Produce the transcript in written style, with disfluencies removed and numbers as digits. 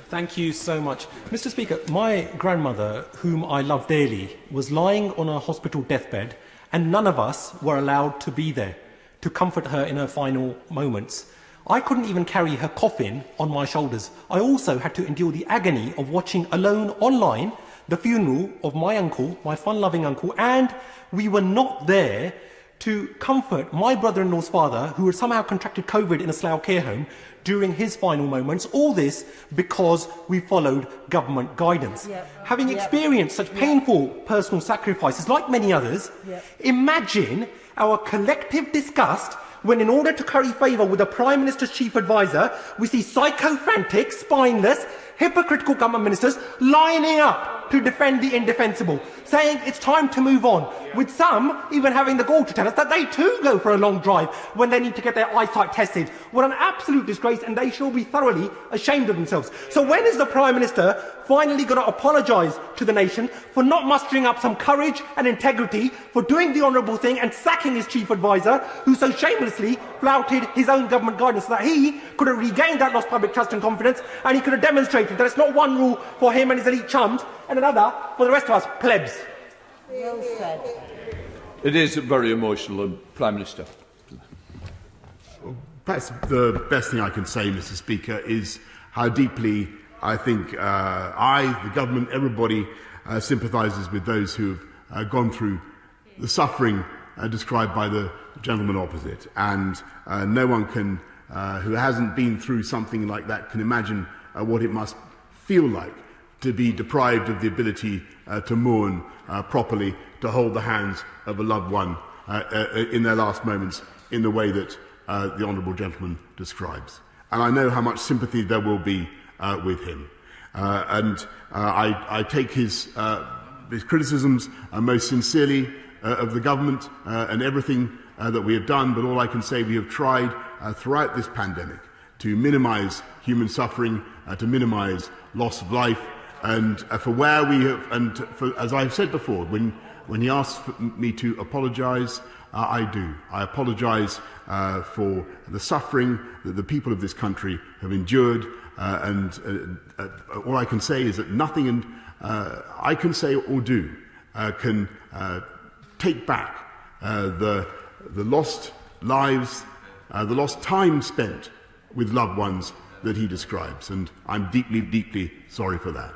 Thank you so much. Mr. Speaker, my grandmother, whom I love dearly, was lying on a hospital deathbed, and none of us were allowed to be there to comfort her in her final moments. I couldn't even carry her coffin on my shoulders. I also had to endure the agony of watching alone online the funeral of my uncle, my fun-loving uncle, and we were not there to comfort my brother-in-law's father, who had somehow contracted COVID in a Slough care home during his final moments. All this because we followed government guidance. Having experienced such painful personal sacrifices, like many others, imagine our collective disgust when, in order to curry favour with the Prime Minister's chief advisor, we see psychophantic, spineless, hypocritical government ministers lining up to defend the indefensible, saying it's time to move on, with some even having the gall to tell us that they too go for a long drive when they need to get their eyesight tested. What an absolute disgrace, and they shall be thoroughly ashamed of themselves. So when is the Prime Minister finally going to apologise to the nation for not mustering up some courage and integrity, for doing the honourable thing and sacking his chief advisor, who so shamelessly flouted his own government guidance, so that he could have regained that lost public trust and confidence, and he could have demonstrated that it's not one rule for him and his elite chums and another for the rest of us plebs? Well said. It is very emotional, Prime Minister. Perhaps the best thing I can say, Mr. Speaker, is how deeply I think the government, everybody sympathises with those who have gone through the suffering described by the gentleman opposite. And no one can, who hasn't been through something like that, can imagine what it must feel like to be deprived of the ability to mourn properly, to hold the hands of a loved one in their last moments in the way that the honourable gentleman describes. And I know how much sympathy there will be with him. I take his criticisms most sincerely of the government and everything that we have done, but all I can say, we have tried throughout this pandemic to minimise human suffering, to minimise loss of life, and for where we have, and for, as I've said before, when he asks me to apologise, I do. I apologise for the suffering that the people of this country have endured, and all I can say is that nothing I can say or do can take back the lost lives, the lost time spent with loved ones that he describes, and I'm deeply, deeply sorry for that.